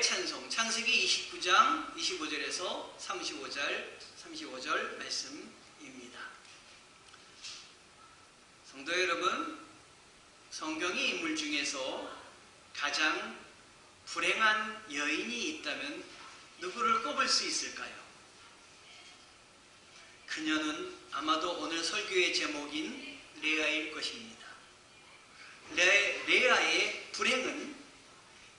찬송 창세기 29장 25절에서 35절 말씀입니다. 성도 여러분, 성경의 인물 중에서 가장 불행한 여인이 있다면 누구를 꼽을 수 있을까요? 그녀는 아마도 오늘 설교의 제목인 레아일 것입니다. 레아의 불행은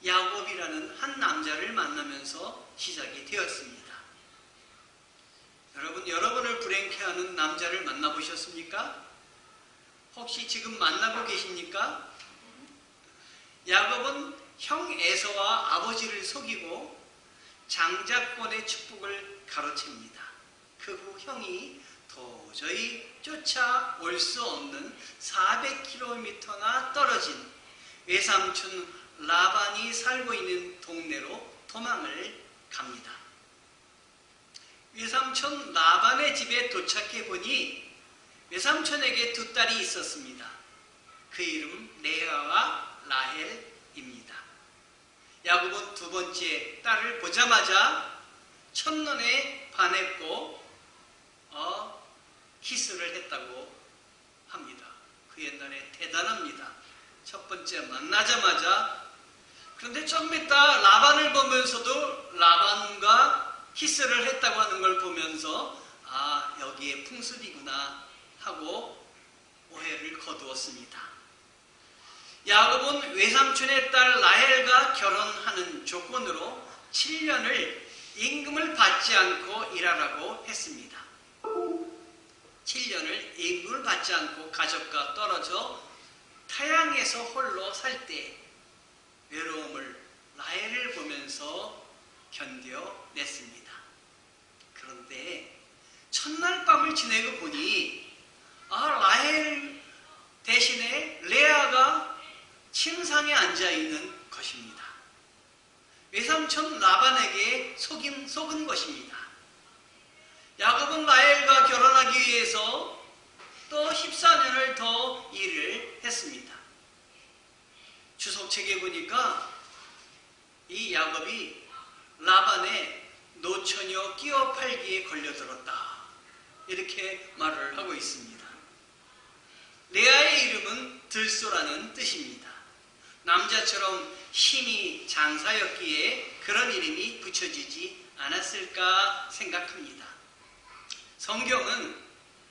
야곱이라는 한 남자를 만나면서 시작이 되었습니다. 여러분을 불행케 하는 남자를 만나보셨습니까? 혹시 지금 만나고 계십니까? 야곱은 형 에서와 아버지를 속이고 장자권의 축복을 가로챕니다. 그 후 형이 도저히 쫓아올 수 없는 400km나 떨어진 외삼촌 라반이 살고 있는 동네로 도망을 갑니다. 외삼촌 라반의 집에 도착해 보니 외삼촌에게 두 딸이 있었습니다. 그 이름 레아와 라헬입니다. 야곱은 두 번째 딸을 보자마자 첫눈에 반했고 키스를 했다고 합니다. 그 옛날에 대단합니다. 첫 번째 만나자마자. 그런데 좀 이따 라반을 보면서도 라반과 키스를 했다고 하는 걸 보면서 여기에 풍습이구나 하고 오해를 거두었습니다. 야곱은 외삼촌의 딸 라헬과 결혼하는 조건으로 7년을 임금을 받지 않고 일하라고 했습니다. 7년을 임금을 받지 않고 가족과 떨어져 타향에서 홀로 살 때 외로움을 라헬을 보면서 견뎌냈습니다. 그런데 첫날 밤을 지내고 보니 라헬 대신에 레아가 침상에 앉아있는 것입니다. 외삼촌 라반에게 속은 것입니다. 야곱은 라헬과 결혼하기 위해서 또 14년을 더 일을 했습니다. 주석책에 보니까 이 야곱이 라반의 노처녀 끼어 팔기에 걸려들었다, 이렇게 말을 하고 있습니다. 레아의 이름은 들소라는 뜻입니다. 남자처럼 힘이 장사였기에 그런 이름이 붙여지지 않았을까 생각합니다. 성경은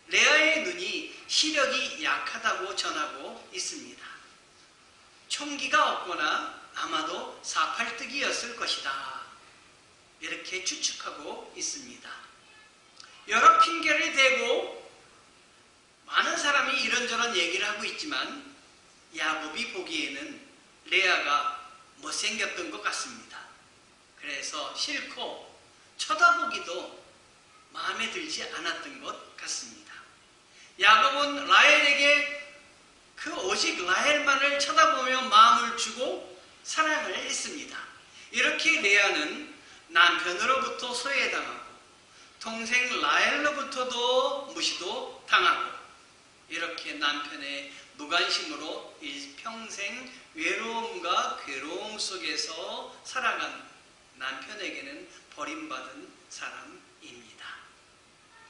레아의 눈이 시력이 약하다고 전하고 있습니다. 총기가 없거나 아마도 사팔뜨기였을 것이다, 이렇게 추측하고 있습니다. 여러 핑계를 대고 많은 사람이 이런저런 얘기를 하고 있지만 야곱이 보기에는 레아가 못생겼던 것 같습니다. 그래서 싫고 쳐다보기도 마음에 들지 않았던 것 같습니다. 야곱은 라헬에게 오직 라헬만을 쳐다보며 마음을 주고 사랑을 했습니다. 이렇게 레아는 남편으로부터 소외당하고 동생 라헬로부터도 무시도 당하고 이렇게 남편의 무관심으로 일평생 외로움과 괴로움 속에서 살아간 남편에게는 버림받은 사람입니다.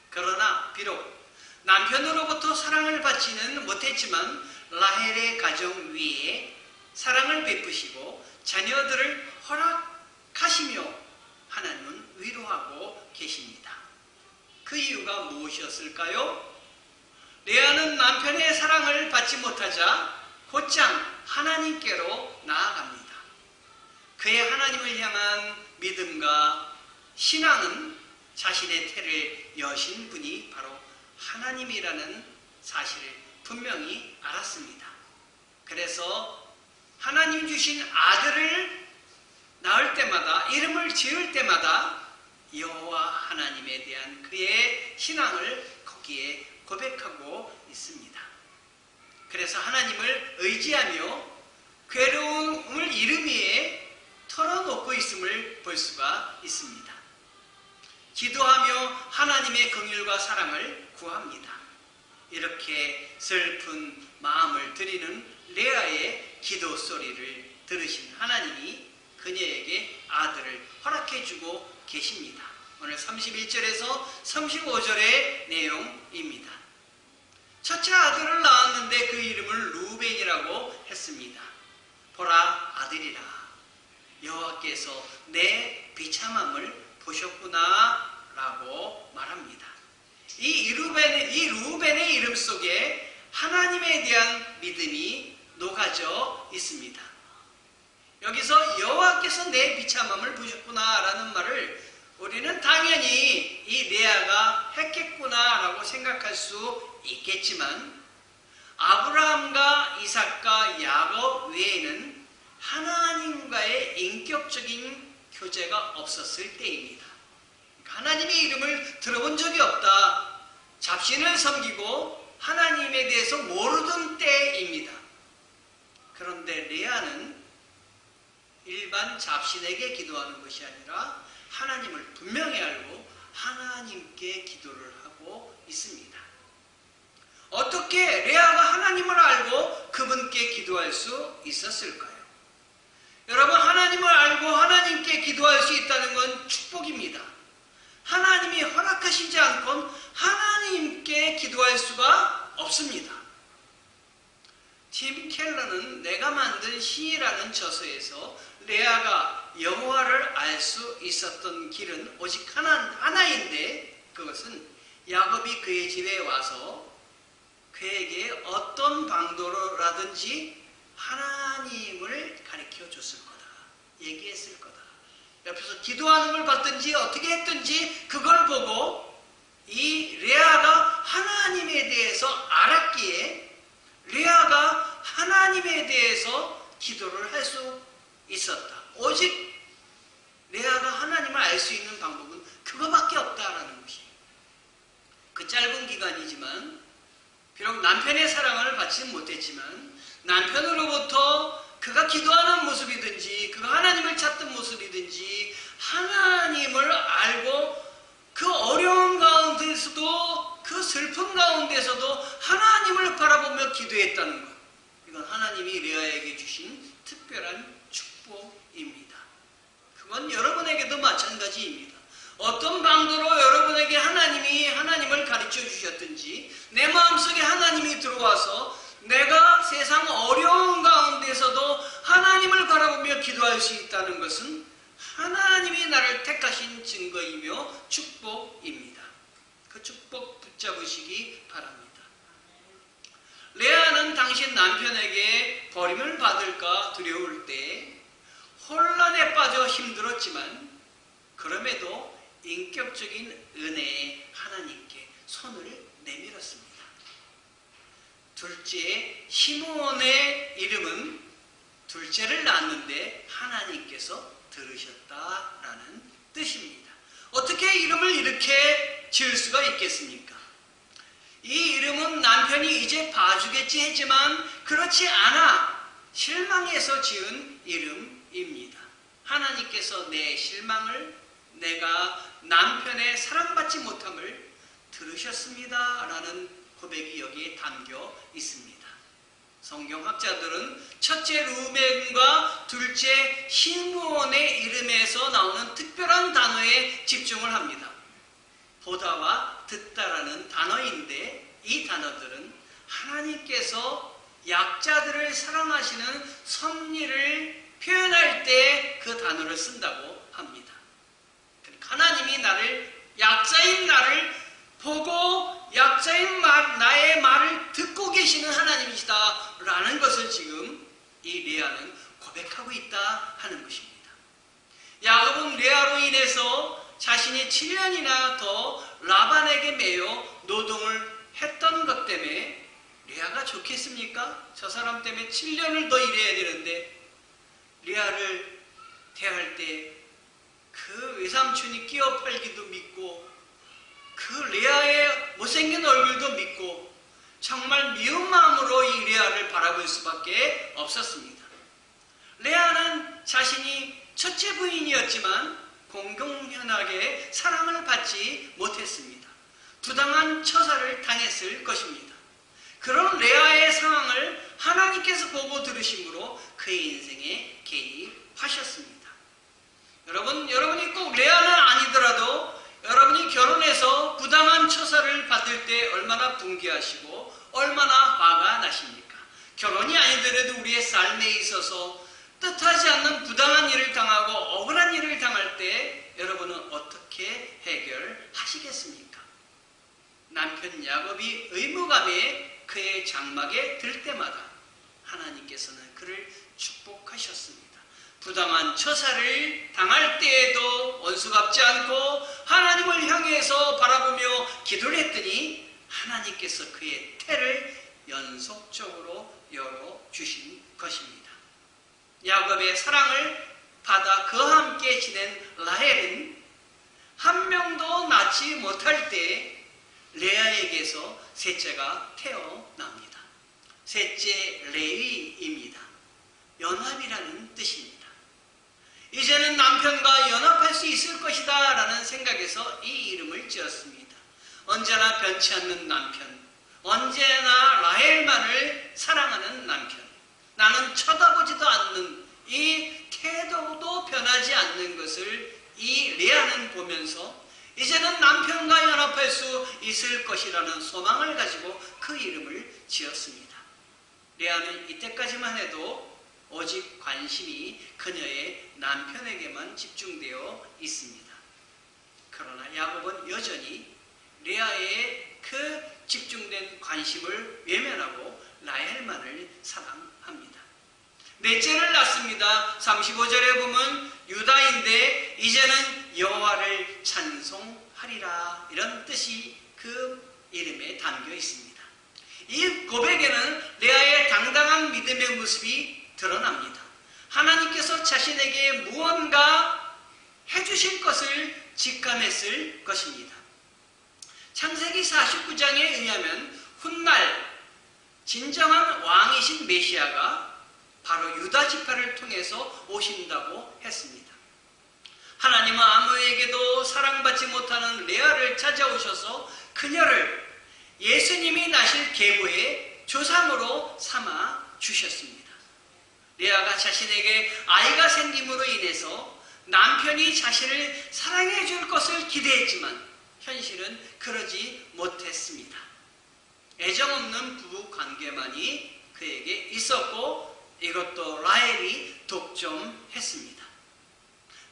그러나 비록 남편으로부터 사랑을 받지는 못했지만 라헬의 가정 위에 사랑을 베푸시고 자녀들을 허락하시며 하나님은 위로하고 계십니다. 그 이유가 무엇이었을까요? 레아는 남편의 사랑을 받지 못하자 곧장 하나님께로 나아갑니다. 그의 하나님을 향한 믿음과 신앙은 자신의 태를 여신 분이 바로 하나님이라는 사실을 분명히 알았습니다. 그래서 하나님 주신 아들을 낳을 때마다, 이름을 지을 때마다 여호와 하나님에 대한 그의 신앙을 거기에 고백하고 있습니다. 그래서 하나님을 의지하며 괴로움을 이름 위에 털어놓고 있음을 볼 수가 있습니다. 기도하며 하나님의 긍휼과 사랑을 구합니다. 이렇게 슬픈 마음을 드리는 레아의 기도 소리를 들으신 하나님이 그녀에게 아들을 허락해 주고 계십니다. 오늘 31절에서 35절의 내용입니다. 첫째 아들을 낳았는데 그 이름을 루벤이라고 했습니다. 보라, 아들이라, 여호와께서 내 비참함을 보셨구나 라고 말합니다. 이 루벤의 이름 속에 하나님에 대한 믿음이 녹아져 있습니다. 여기서 여호와께서 내 비참함을 보셨구나 라는 말을 우리는 당연히 이 레아가 했겠구나 라고 생각할 수 있겠지만, 아브라함과 이삭과 야곱 외에는 하나님과의 인격적인 교제가 없었을 때입니다. 하나님의 이름을 들어본 적이 없다, 잡신을 섬기고 하나님에 대해서 모르던 때입니다. 그런데 레아는 일반 잡신에게 기도하는 것이 아니라 하나님을 분명히 알고 하나님께 기도를 하고 있습니다. 어떻게 레아가 하나님을 알고 그분께 기도할 수 있었을까요? 여러분, 하나님을 알고 하나님께 기도할 수 있다는 건 축복입니다. 하나님이 허락하시지 않고는 하나님께 기도할 수가 없습니다. 팀 켈러는 내가 만든 시라는 저서에서 레아가 여호와를 알 수 있었던 길은 오직 하나인데, 그것은 야곱이 그의 집에 와서 그에게 어떤 방도로라든지 하나님을 가르쳐 줬을 거다, 얘기했을 거다. 옆에서 기도하는 걸 봤든지 어떻게 했든지 그걸 보고 이 레아가 하나님에 대해서 알았기에 레아가 하나님에 대해서 기도를 할 수 있었다. 오직 레아가 하나님을 알 수 있는 방법은 그거밖에 없다라는 것이에요. 그 짧은 기간이지만, 비록 남편의 사랑을 받지는 못했지만 남편으로부터 그가 기도하는 모습이든지 그가 하나님을 찾던 모습이든지 하나님을 알고 그 어려운 가운데서도 그 슬픔 가운데서도 하나님을 바라보며 기도했다는 것, 이건 하나님이 레아에게 주신 특별한 축복입니다. 그건 여러분에게도 마찬가지입니다. 어떤 방도로 여러분에게 하나님이 하나님을 가르쳐 주셨든지 내 마음속에 하나님이 들어와서 내가 세상 어려운 가운데서도 하나님을 바라보며 기도할 수 있다는 것은 하나님이 나를 택하신 증거이며 축복입니다. 그 축복 붙잡으시기 바랍니다. 레아는 당신 남편에게 버림을 받을까 두려울 때 혼란에 빠져 힘들었지만, 그럼에도 인격적인 은혜에 하나님께 손을 내밀었습니다. 둘째, 시므온의 이름은 둘째를 낳았는데 하나님께서 들으셨다라는 뜻입니다. 어떻게 이름을 이렇게 지을 수가 있겠습니까? 이 이름은 남편이 이제 봐주겠지 했지만 그렇지 않아 실망해서 지은 이름입니다. 하나님께서 내 실망을, 내가 남편의 사랑받지 못함을 들으셨습니다 라는 고백이 여기에 담겨 있습니다. 성경학자들은 첫째 루벤과 둘째 시므온의 이름에서 나오는 특별한 단어에 집중을 합니다. 보다와 듣다라는 단어인데, 이 단어들은 하나님께서 약자들을 사랑하시는 섭리를 표현할 때 그 단어를 쓴다고 합니다. 하나님이 약자인 나를 보고 약자인 나의 말을 듣고 계시는 하나님이시다 라는 것을 지금 이 레아는 고백하고 있다 하는 것입니다. 야곱은 레아로 인해서 자신이 7년이나 더 라반에게 매여 노동을 했던 것 때문에 레아가 좋겠습니까? 저 사람 때문에 7년을 더 일해야 되는데, 레아를 대할 때 그 외삼촌이 끼어 팔기도 믿고 그 레아의 못생긴 얼굴도 믿고 정말 미운 마음으로 이 레아를 바라볼 수밖에 없었습니다. 레아는 자신이 첫째 부인이었지만 공공연하게 사랑을 받지 못했습니다. 부당한 처사를 당했을 것입니다. 그런 레아의 상황을 하나님께서 보고 들으심으로 그의 인생에 개입하셨습니다. 여러분이 꼭 레아는 아니더라도 여러분이 결혼해서 부당한 처사를 받을 때 얼마나 분개하시고 얼마나 화가 나십니까? 결혼이 아니더라도 우리의 삶에 있어서 뜻하지 않는 부당한 일을 당하고 억울한 일을 당할 때 여러분은 어떻게 해결하시겠습니까? 남편 야곱이 의무감에 그의 장막에 들 때마다 하나님께서는 그를 축복하셨습니다. 부당한 처사를 당할 때에도 원수갚지 않고 하나님을 향해서 바라보며 기도를 했더니 하나님께서 그의 태를 연속적으로 열어주신 것입니다. 야곱의 사랑을 받아 그와 함께 지낸 라헬은 한 명도 낳지 못할 때 레아에게서 셋째가 태어납니다. 셋째 레위입니다. 연합이라는 뜻입니다. 이제는 남편과 연합할 수 있을 것이다 라는 생각에서 이 이름을 지었습니다. 언제나 변치 않는 남편, 언제나 라헬만을 사랑하는 남편, 나는 쳐다보지도 않는 이 태도도 변하지 않는 것을 이 레아는 보면서 이제는 남편과 연합할 수 있을 것이라는 소망을 가지고 그 이름을 지었습니다. 레아는 이때까지만 해도 오직 관심이 그녀의 남편에게만 집중되어 있습니다. 그러나 야곱은 여전히 레아의 그 집중된 관심을 외면하고 라헬만을 사랑합니다. 넷째를 낳습니다. 35절에 보면 유다인데 이제는 여호와를 찬송하리라 이런 뜻이 그 이름에 담겨 있습니다. 이 고백에는 레아의 당당한 믿음의 모습이 드러납니다. 하나님께서 자신에게 무언가 해주실 것을 직감했을 것입니다. 창세기 49장에 의하면 훗날 진정한 왕이신 메시아가 바로 유다 지파를 통해서 오신다고 했습니다. 하나님은 아무에게도 사랑받지 못하는 레아를 찾아오셔서 그녀를 예수님이 나실 계보의 조상으로 삼아 주셨습니다. 레아가 자신에게 아이가 생김으로 인해서 남편이 자신을 사랑해 줄 것을 기대했지만 현실은 그러지 못했습니다. 애정 없는 부부 관계만이 그에게 있었고 이것도 라헬이 독점했습니다.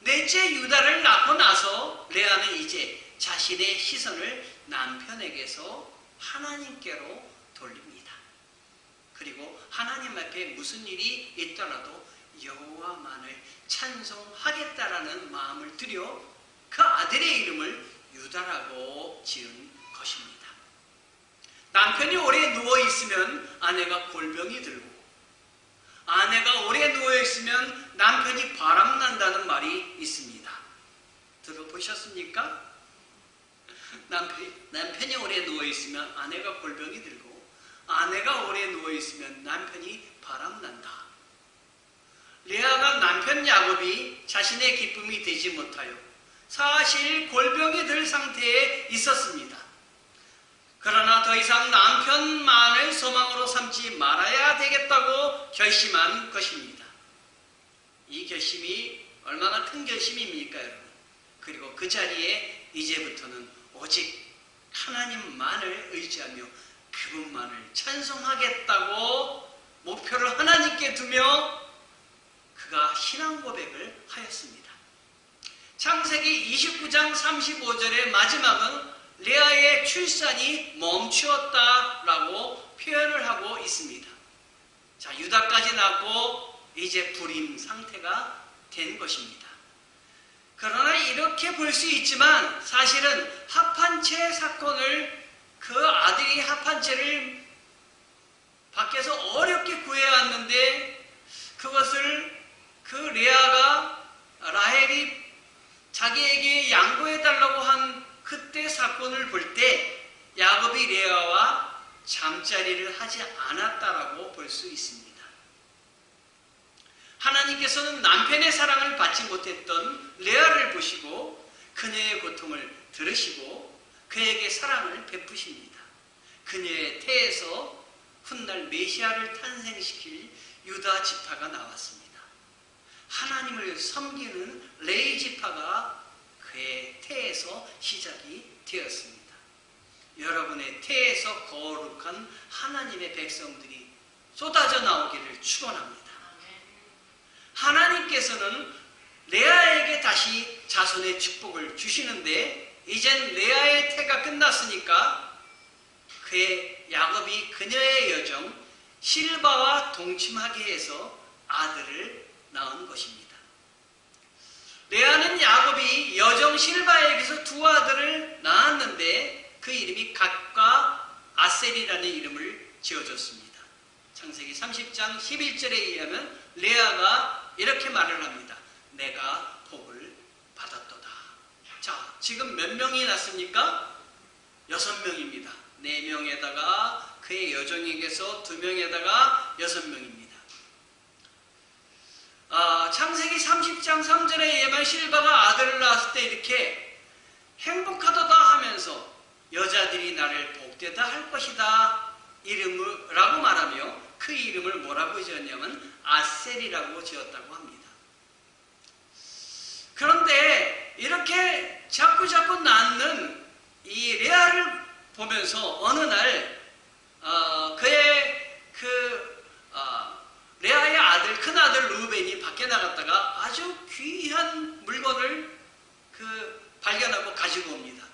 넷째 유다를 낳고 나서 레아는 이제 자신의 시선을 남편에게서 하나님께로 돌립니다. 그리고 하나님 앞에 무슨 일이 있더라도 여호와만을 찬송하겠다라는 마음을 들여 그 아들의 이름을 유다라고 지은 것입니다. 남편이 오래 누워있으면 아내가 골병이 들고 아내가 오래 누워있으면 남편이 바람난다는 말이 있습니다. 들어보셨습니까? 남편이 오래 누워있으면 아내가 골병이 들고 아내가 오래 누워있으면 남편이 바람난다. 레아가 남편 야곱이 자신의 기쁨이 되지 못하여 사실 골병이 들 상태에 있었습니다. 그러나 더 이상 남편만을 소망으로 삼지 말아야 되겠다고 결심한 것입니다. 이 결심이 얼마나 큰 결심입니까, 여러분? 그리고 그 자리에 이제부터는 오직 하나님만을 의지하며 그분만을 찬송하겠다고 목표를 하나님께 두며 그가 신앙 고백을 하였습니다. 창세기 29장 35절의 마지막은 레아의 출산이 멈추었다라고 표현을 하고 있습니다. 자, 유다까지 낳고 이제 불임 상태가 된 것입니다. 그러나 이렇게 볼 수 있지만 사실은 합한채 사건을 그 아들이 합한채를 밖에서 어렵게 구해왔는데 그것을 그 레아가 라헬이 자기에게 양보해달라고 한 그때 사건을 볼 때 야곱이 레아와 잠자리를 하지 않았다라고 볼 수 있습니다. 하나님께서는 남편의 사랑을 받지 못했던 레아를 보시고 그녀의 고통을 들으시고 그에게 사랑을 베푸십니다. 그녀의 태에서 훗날 메시아를 탄생시킬 유다 지파가 나왔습니다. 하나님을 섬기는 레위 지파가 그의 태에서 시작이 되었습니다. 여러분의 태에서 거룩한 하나님의 백성들이 쏟아져 나오기를 축원합니다. 하나님께서는 레아에게 다시 자손의 축복을 주시는데 이젠 레아의 태가 끝났으니까 그의 야곱이 그녀의 여정 실바와 동침하게 해서 아들을 낳은 것입니다. 레아는 야곱이 여정 실바에게서 두 아들을 낳았는데 그 이름이 갓과 아셀이라는 이름을 지어줬습니다. 창세기 30장 11절에 의하면 레아가 이렇게 말을 합니다. 내가 복을 받았도다. 자, 지금 몇 명이 낳습니까? 6명입니다. 4명에다가 그의 여종에게서 2명에다가 6명입니다. 창세기 30장 3절에 의하면 실바가 아들을 낳았을 때 이렇게 행복하도다 하면서 여자들이 나를 복되다 할 것이다 라고 말하며 그 이름을 뭐라고 지었냐면 아셀이라고 지었다고 합니다. 그런데 이렇게 자꾸자꾸 낳는 이 레아를 보면서 어느 날 그의 레아의 아들, 큰 아들 루벤이 밖에 나갔다가 아주 귀한 물건을 발견하고 가지고 옵니다.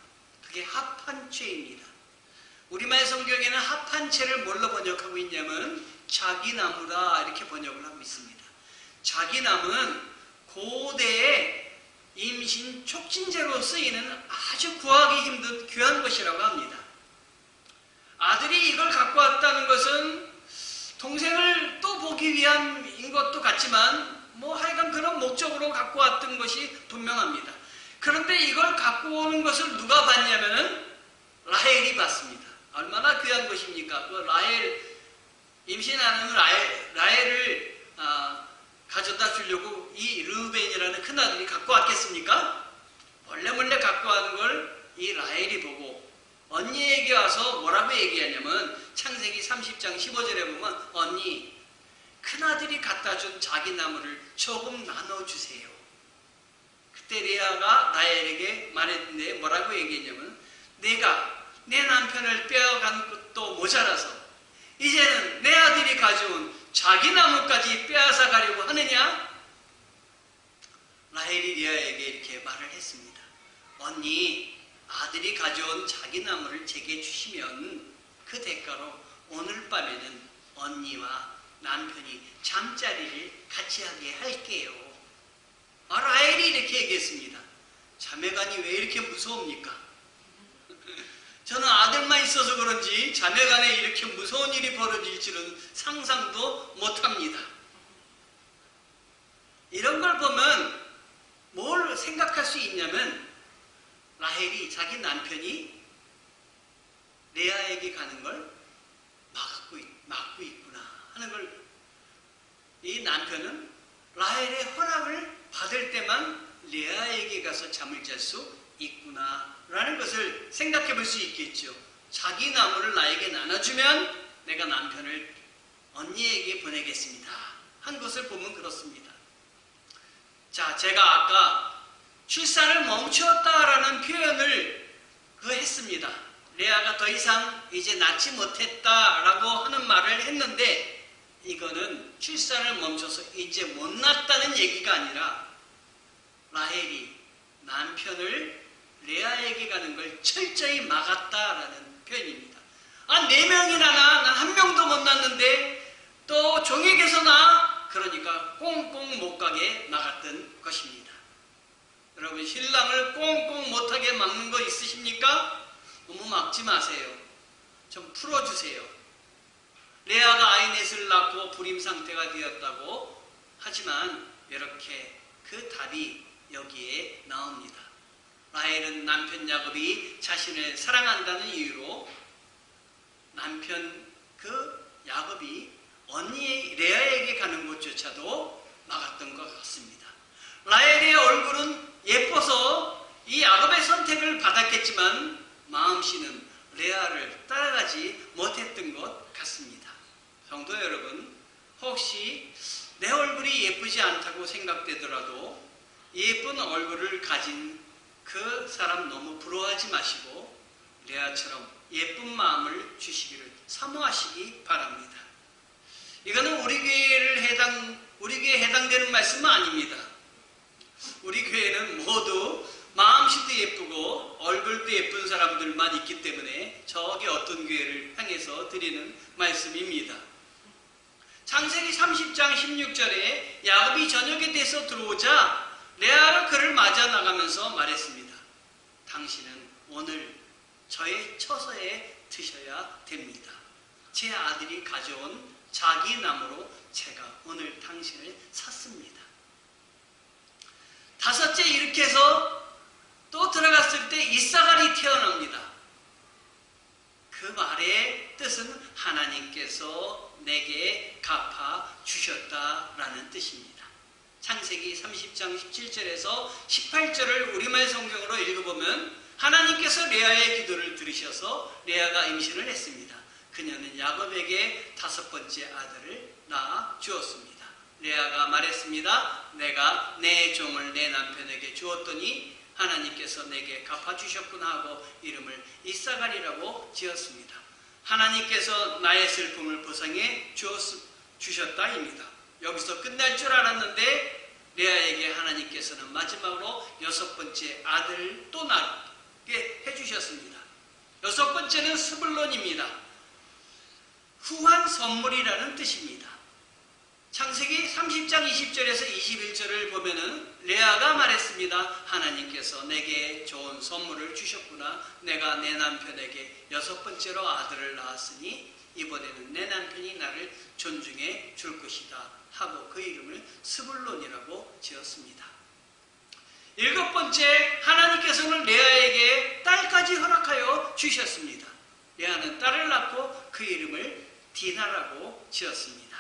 그게 합판채입니다. 우리말 성경에는 합판채를 뭘로 번역하고 있냐면 자기나무라 이렇게 번역을 하고 있습니다. 자기나무는 고대의 임신 촉진제로 쓰이는 아주 구하기 힘든 귀한 것이라고 합니다. 아들이 이걸 갖고 왔다는 것은 동생을 또 보기 위함인 것도 같지만 하여간 그런 목적으로 갖고 왔던 것이 분명합니다. 그런데 이걸 갖고 오는 것을 누가 봤냐면은 라헬이 봤습니다. 얼마나 귀한 것입니까? 임신하는 라헬을 가져다 주려고 이 르우벤이라는 큰아들이 갖고 왔겠습니까? 몰래 갖고 왔는 걸 이 라헬이 보고 언니에게 와서 뭐라고 얘기하냐면 창세기 30장 15절에 보면 언니, 큰아들이 갖다 준 자기 나무를 조금 나눠주세요. 그때 레아가 라헬에게 말했는데 뭐라고 얘기했냐면 내가 내 남편을 빼앗간 것도 모자라서 이제는 내 아들이 가져온 자기 나무까지 빼앗아 가려고 하느냐? 라헬이 레아에게 이렇게 말을 했습니다. 언니, 아들이 가져온 자기 나무를 제게 주시면 그 대가로 오늘 밤에는 언니와 남편이 잠자리를 같이 하게 할게요. 라헬이 이렇게 얘기했습니다. 자매간이 왜 이렇게 무서웁니까? 저는 아들만 있어서 그런지 자매간에 이렇게 무서운 일이 벌어질 줄은 상상도 못합니다. 이런 걸 보면 뭘 생각할 수 있냐면 라헬이 자기 남편이 레아에게 가는 걸 막고 있구나 하는 걸 이 남편은 라헬의 허락을 받을 때만 레아에게 가서 잠을 잘 수 있구나 라는 것을 생각해 볼 수 있겠죠. 자기 나무를 나에게 나눠주면 내가 남편을 언니에게 보내겠습니다 한 것을 보면 그렇습니다. 자, 제가 아까 출산을 멈추었다라는 표현을 했습니다. 레아가 더 이상 이제 낳지 못했다라고 하는 말을 했는데 이거는 출산을 멈춰서 이제 못 낳았다는 얘기가 아니라 라헬이 남편을 레아에게 가는 걸 철저히 막았다라는 표현입니다. 4명이나 난 1명도 못 낳았는데 또 종에게서 그러니까 꽁꽁 못 가게 막았던 것입니다. 여러분, 신랑을 꽁꽁 못하게 막는 거 있으십니까? 너무 막지 마세요. 좀 풀어주세요. 레아가 아이넷을 낳고 불임 상태가 되었다고 하지만 이렇게 그 답이 여기에 나옵니다. 라헬은 남편 야곱이 자신을 사랑한다는 이유로 남편 야곱이 언니 레아에게 가는 곳조차도 막았던 것 같습니다. 라헬의 얼굴은 예뻐서 이 야곱의 선택을 받았겠지만 마음씨는 레아를 따라가지 못했던 것 같습니다. 성도 여러분, 혹시 내 얼굴이 예쁘지 않다고 생각되더라도 예쁜 얼굴을 가진 그 사람 너무 부러워하지 마시고 레아처럼 예쁜 마음을 주시기를 사모하시기 바랍니다. 이거는 우리 교회에 해당되는 말씀은 아닙니다. 우리 교회는 모두 마음씨도 예쁘고 얼굴도 예쁜 사람들만 있기 때문에 저기 어떤 교회를 향해서 드리는 말씀입니다. 창세기 30장 16절에 야곱이 저녁에 돼서 들어오자 레아가 그를 맞아 나가면서 말했습니다. 당신은 오늘 저의 처소에 드셔야 됩니다. 제 아들이 가져온 자기 나무로 제가 오늘 당신을 샀습니다. 다섯째, 이렇게 해서 또 들어갔을 때 이사갈이 태어납니다. 그 말의 뜻은 하나님께서 내게 갚아 주셨다라는 뜻입니다. 창세기 30장 17절에서 18절을 우리말 성경으로 읽어보면 하나님께서 레아의 기도를 들으셔서 레아가 임신을 했습니다. 그녀는 야곱에게 5번째 아들을 낳아 주었습니다. 레아가 말했습니다. 내가 내 종을 내 남편에게 주었더니 하나님께서 내게 갚아주셨구나 하고 이름을 이사갈이라고 지었습니다. 하나님께서 나의 슬픔을 보상해 주셨다입니다. 여기서 끝날 줄 알았는데 레아에게 하나님께서는 마지막으로 6번째 아들을 또 낳게 해주셨습니다. 6번째는 스불론입니다. 후한 선물이라는 뜻입니다. 창세기 30장 20절에서 21절을 보면은 레아가 말했습니다. 하나님께서 내게 좋은 선물을 주셨구나. 내가 내 남편에게 6번째로 아들을 낳았으니 이번에는 내 남편이 나를 존중해 줄 것이다 하고 그 이름을 스불론이라고 지었습니다. 7번째, 하나님께서는 레아에게 딸까지 허락하여 주셨습니다. 레아는 딸을 낳고 그 이름을 디나라고 지었습니다.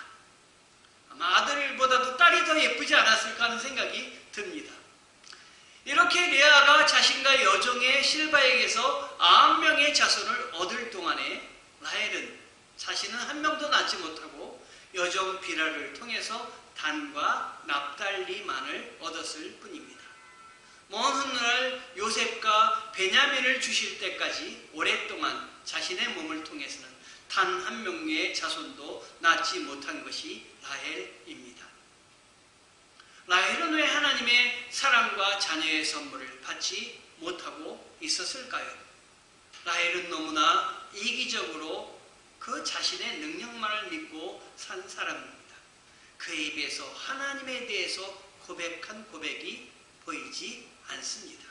아마 아들보다도 딸이 더 예쁘지 않았을까 하는 생각이 듭니다. 이렇게 레아가 자신과 여종의 실바에게서 9명의 자손을 얻을 동안에 라헬은 자신은 한 명도 낳지 못하고 여종 비라를 통해서 단과 납달리만을 얻었을 뿐입니다. 먼 훗날 요셉과 베냐민을 주실 때까지 오랫동안 자신의 몸을 통해서는 단 한 명의 자손도 낳지 못한 것이 라헬입니다. 라헬은 왜 하나님의 사랑과 자녀의 선물을 받지 못하고 있었을까요? 라헬은 너무나 이기적으로 그 자신의 능력만을 믿고 산 사람입니다. 그의 입에서 하나님에 대해서 고백한 고백이 보이지 않습니다.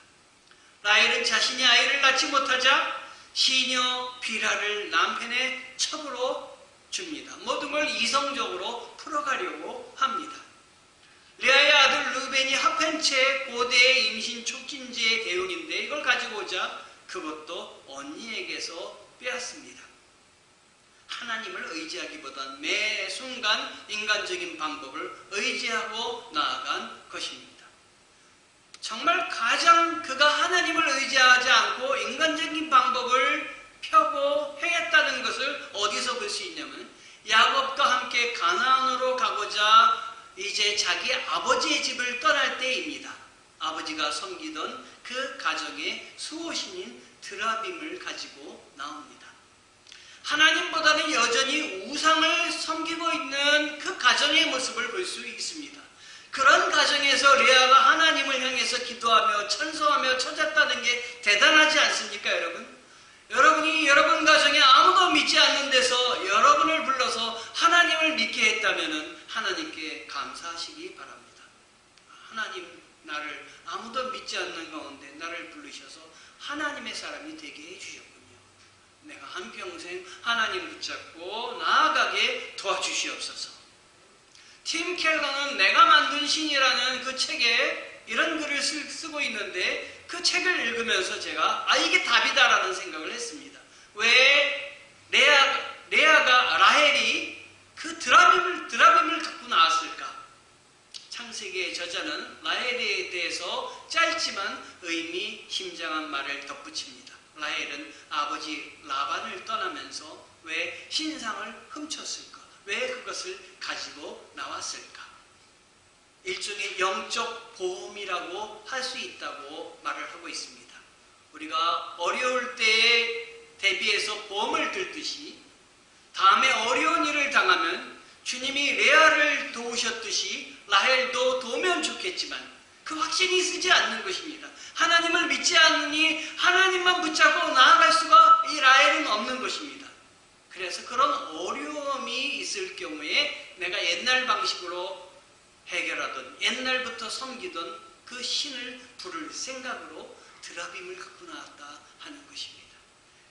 라헬은 자신이 아이를 낳지 못하자 시녀 비라를 남편의 첩으로 줍니다. 모든 걸 이성적으로 풀어가려고 합니다. 레아의 아들 르벤이 합한 채 고대의 임신 촉진제의 대용인데 이걸 가지고 오자 그것도 언니에게서 빼앗습니다. 하나님을 의지하기보단 매 순간 인간적인 방법을 의지하고 나아간 것입니다. 정말 가장 그가 하나님을 의지하지 않고 인간적인 방법을 펴고 행했다는 것을 어디서 볼 수 있냐면 야곱과 함께 가나안으로 가고자 이제 자기 아버지의 집을 떠날 때입니다. 아버지가 섬기던 그 가정의 수호신인 드라빔을 가지고 나옵니다. 하나님보다는 여전히 우상을 섬기고 있는 그 가정의 모습을 볼 수 있습니다. 그런 가정에서 레아가 하나님을 향해서 기도하며 찬송하며 찾았다는 게 대단하지 않습니까, 여러분? 여러분이 여러분 가정에 아무도 믿지 않는 데서 여러분을 불러서 하나님을 믿게 했다면 하나님께 감사하시기 바랍니다. 하나님, 나를 아무도 믿지 않는 가운데 나를 부르셔서 하나님의 사람이 되게 해주셨군요. 내가 한평생 하나님 붙잡고 나아가게 도와주시옵소서. 팀 켈러는 내가 만든 신이라는 그 책에 이런 글을 쓰고 있는데 그 책을 읽으면서 제가 이게 답이다라는 생각을 했습니다. 왜 레아가 라헬이 그 드라빔을 갖고 나왔을까? 창세기의 저자는 라헬에 대해서 짧지만 의미심장한 말을 덧붙입니다. 라헬은 아버지 라반을 떠나면서 왜 신상을 훔쳤을까? 왜 그것을 가지고 나왔을까? 일종의 영적 보험이라고 할 수 있다고 말을 하고 있습니다. 우리가 어려울 때에 대비해서 보험을 들듯이 다음에 어려운 일을 당하면 주님이 레아를 도우셨듯이 라헬도 도우면 좋겠지만 그 확신이 쓰지 않는 것입니다. 하나님을 믿지 않으니 하나님만 붙잡고 나아갈 수가 이 라헬은 없는 것입니다. 그래서 그런 어려움이 있을 경우에 내가 옛날 방식으로 해결하던 옛날부터 섬기던 그 신을 부를 생각으로 드라빔을 갖고 나왔다 하는 것입니다.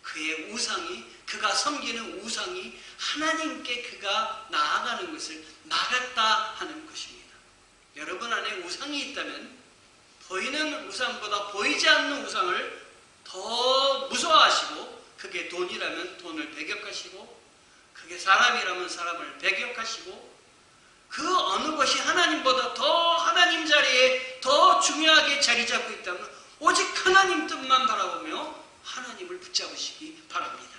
그의 우상이 그가 섬기는 우상이 하나님께 그가 나아가는 것을 막았다 하는 것입니다. 여러분 안에 우상이 있다면 보이는 우상보다 보이지 않는 우상을 더 무서워하시고 그게 돈이라면 돈을 배격하시고 그게 사람이라면 사람을 배격하시고 그 어느 것이 하나님보다 더 하나님 자리에 더 중요하게 자리 잡고 있다면 오직 하나님 뜻만 바라보며 하나님을 붙잡으시기 바랍니다.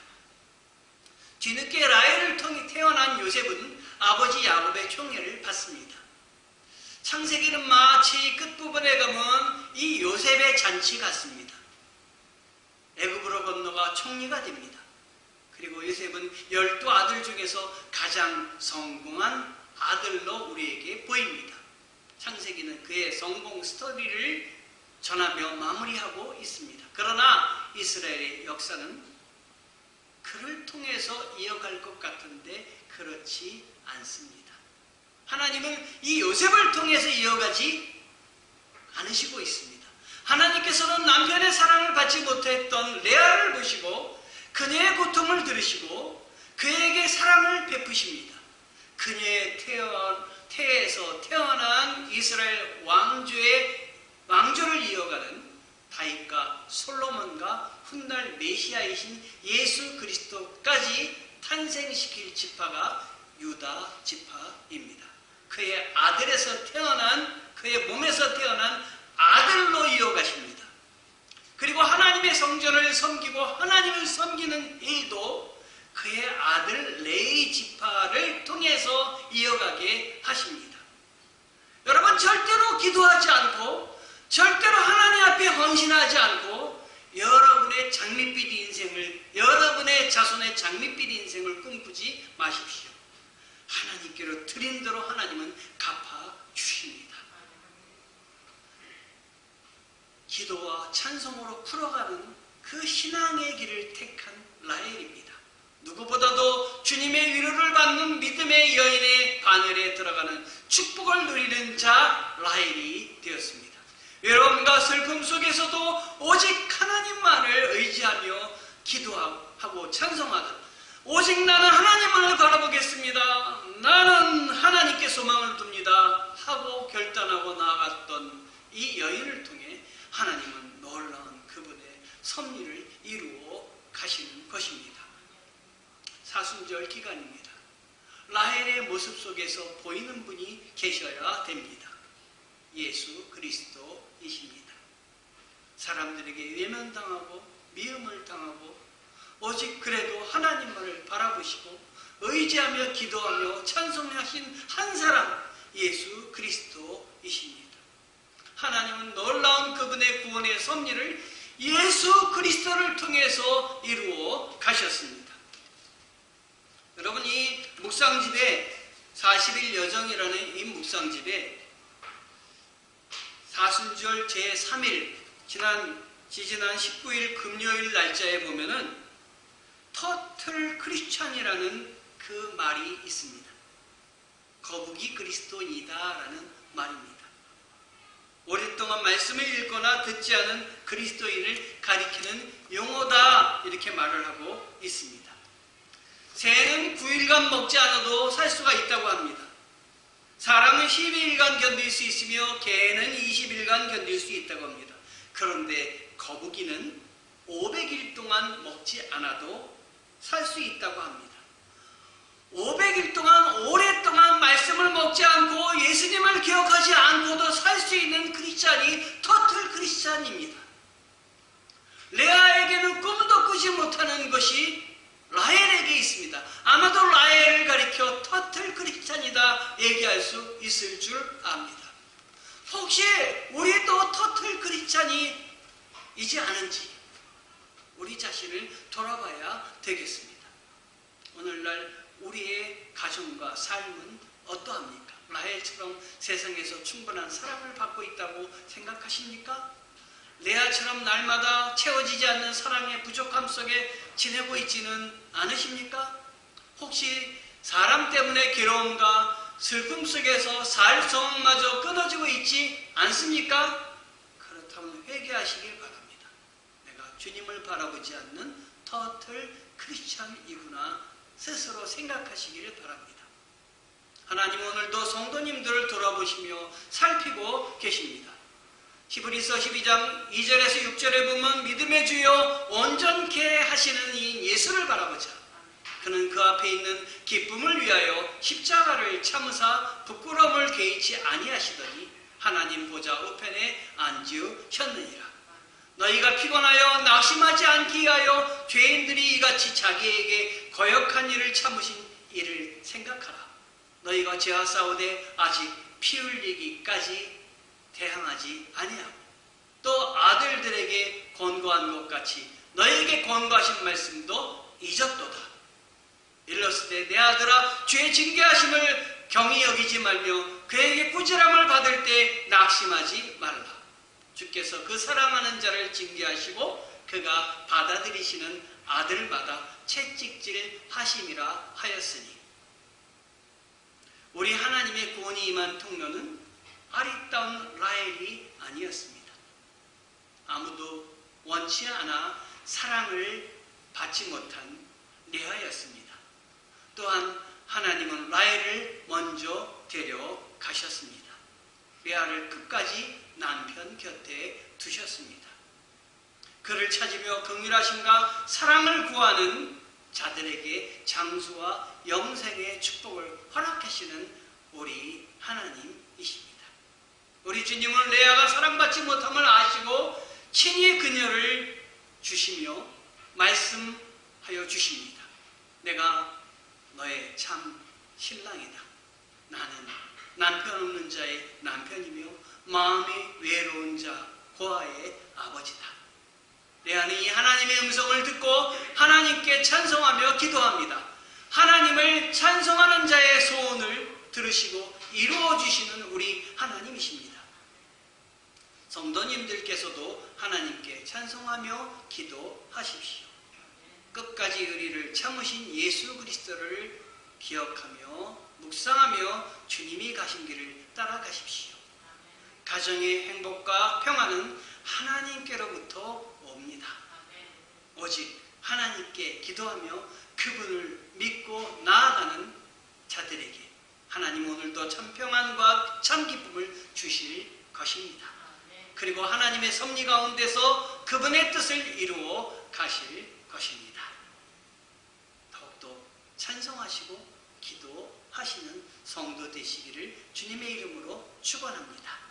뒤늦게 라헬을 통해 태어난 요셉은 아버지 야곱의 총애를 받습니다. 창세기는 마치 끝부분에 가면 이 요셉의 잔치 같습니다. 애굽으로 건너가 총리가 됩니다. 그리고 요셉은 12아들 중에서 가장 성공한 아들로 우리에게 보입니다. 창세기는 그의 성공 스토리를 전하며 마무리하고 있습니다. 그러나 이스라엘의 역사는 그를 통해서 이어갈 것 같은데 그렇지 않습니다. 하나님은 이 요셉을 통해서 이어가지 않으시고 있습니다. 하나님께서는 남편의 사랑을 받지 못했던 레아를 보시고 그녀의 고통을 들으시고 그에게 사랑을 베푸십니다. 그녀의 태에서 태어난 이스라엘 왕조를 이어가는 다윗과 솔로몬과 훗날 메시아이신 예수 그리스도까지 탄생시킬 지파가 유다 지파입니다. 그의 아들에서 태어난 그의 몸에서 태어난 아들로 이어가십니다. 그리고 하나님의 성전을 섬기고 하나님을 섬기는 일도 그의 아들 레위 지파를 통해서 이어가게 하십니다. 여러분 절대로 기도하지 않고 절대로 하나님 앞에 헌신하지 않고 여러분의 장밋빛 인생을 여러분의 자손의 장밋빛 인생을 꿈꾸지 마십시오. 하나님께로 드린 대로 하나님은 갚아주십니다. 기도와 찬송으로 풀어가는 그 신앙의 길을 택한 라헬입니다. 누구보다도 주님의 위로를 받는 믿음의 여인의 반열에 들어가는 축복을 누리는 자 라헬이 되었습니다. 외로움과 슬픔 속에서도 오직 하나님만을 의지하며 기도하고 찬송하다. 오직 나는 하나님만을 바라보겠습니다. 나는 하나님께 소망을 둡니다. 하고 결단하고 나아갔던 이 여인을 통해 하나님은 놀라운 그분의 섭리를 이루어 가시는 것입니다. 사순절 기간입니다. 라헬의 모습 속에서 보이는 분이 계셔야 됩니다. 예수 그리스도이십니다. 사람들에게 외면당하고 미움을 당하고 오직 그래도 하나님만을 바라보시고 의지하며 기도하며 찬송하신 한 사람 예수 그리스도이십니다. 하나님은 놀라운 그분의 구원의 섭리를 예수 그리스도를 통해서 이루어 가셨습니다. 여러분 이 묵상집에 40일 여정이라는 이 묵상집에 사순절 제3일 지지난 19일 금요일 날짜에 보면은 터틀 크리스찬이라는 그 말이 있습니다. 거북이 그리스도이다라는 말입니다. 오랫동안 말씀을 읽거나 듣지 않은 그리스도인을 가리키는 용어다 이렇게 말을 하고 있습니다. 새는 9일간 먹지 않아도 살 수가 있다고 합니다. 사람은 12일간 견딜 수 있으며 개는 20일간 견딜 수 있다고 합니다. 그런데 거북이는 500일 동안 먹지 않아도 살 수 있다고 합니다. 500일 동안 오랫동안 말씀을 먹지 않고 예수님을 기억하지 않고도 살 수 있는 크리스찬이 터틀 크리스찬입니다. 레아에게는 꿈도 꾸지 못하는 것이 라헬에게 있습니다. 아마도 라헬을 가리켜 터틀 크리스찬이다 얘기할 수 있을 줄 압니다. 혹시 우리 또 터틀 크리스찬이 이지 않은지 우리 자신을 돌아봐야 되겠습니다. 오늘날 우리의 가정과 삶은 어떠합니까? 라헬처럼 세상에서 충분한 사랑을 받고 있다고 생각하십니까? 레아처럼 날마다 채워지지 않는 사랑의 부족함 속에 지내고 있지는 않으십니까? 혹시 사람 때문에 괴로움과 슬픔 속에서 살 소망마저 끊어지고 있지 않습니까? 그렇다면 회개하시길 바랍니다. 내가 주님을 바라보지 않는 터틀 크리스찬이구나 스스로 생각하시기를 바랍니다. 하나님 오늘도 성도님들을 돌아보시며 살피고 계십니다. 히브리서 12장 2절에서 6절에 보면 믿음의 주여 온전케 하시는 이 예수를 바라보자. 그는 그 앞에 있는 기쁨을 위하여 십자가를 참으사 부끄러움을 개의치 아니하시더니 하나님 보좌 우편에 앉으셨느니라. 너희가 피곤하여 낙심하지 않기 위하여 죄인들이 이같이 자기에게 거역한 일을 참으신 이를 생각하라. 너희가 죄와 싸우되 아직 피 흘리기까지 대항하지 아니하고 또 아들들에게 권고한 것 같이 너희에게 권고하신 말씀도 잊었도다. 일렀을 때 내 아들아 죄 징계하심을 경히 여기지 말며 그에게 꾸지람을 받을 때 낙심하지 말라. 주께서 그 사랑하는 자를 징계하시고 그가 받아들이시는 아들마다 채찍질 하심이라 하였으니 우리 하나님의 구원이 임한 통로는 아리따운 라헬이 아니었습니다. 아무도 원치 않아 사랑을 받지 못한 레아였습니다. 또한 하나님은 라헬을 먼저 데려가셨습니다. 레아를 끝까지 남편 곁에 두셨습니다. 그를 찾으며 긍휼하심과 사랑을 구하는 자들에게 장수와 영생의 축복을 허락하시는 우리 하나님이십니다. 우리 주님은 레아가 사랑받지 못함을 아시고 친히 그녀를 주시며 말씀하여 주십니다. 내가 너의 참 신랑이다. 나는 남편 없는 자의 남편이며 마음이 외로운 자 고아의 아버지다. 레아는 이 하나님의 음성을 듣고 하나님께 찬송하며 기도합니다. 하나님을 찬송하는 자의 소원을 들으시고 이루어 주시는 우리 하나님이십니다. 성도님들께서도 하나님께 찬송하며 기도하십시오. 끝까지 의리를 참으신 예수 그리스도를 기억하며 묵상하며 주님이 가신 길을 따라가십시오. 가정의 행복과 평안은 하나님께로부터 옵니다. 오직 하나님께 기도하며 그분을 믿고 나아가는 자들에게 하나님 오늘도 참 평안과 참 기쁨을 주실 것입니다. 그리고 하나님의 섭리 가운데서 그분의 뜻을 이루어 가실 것입니다. 더욱더 찬송하시고 기도하시는 성도 되시기를 주님의 이름으로 축원합니다.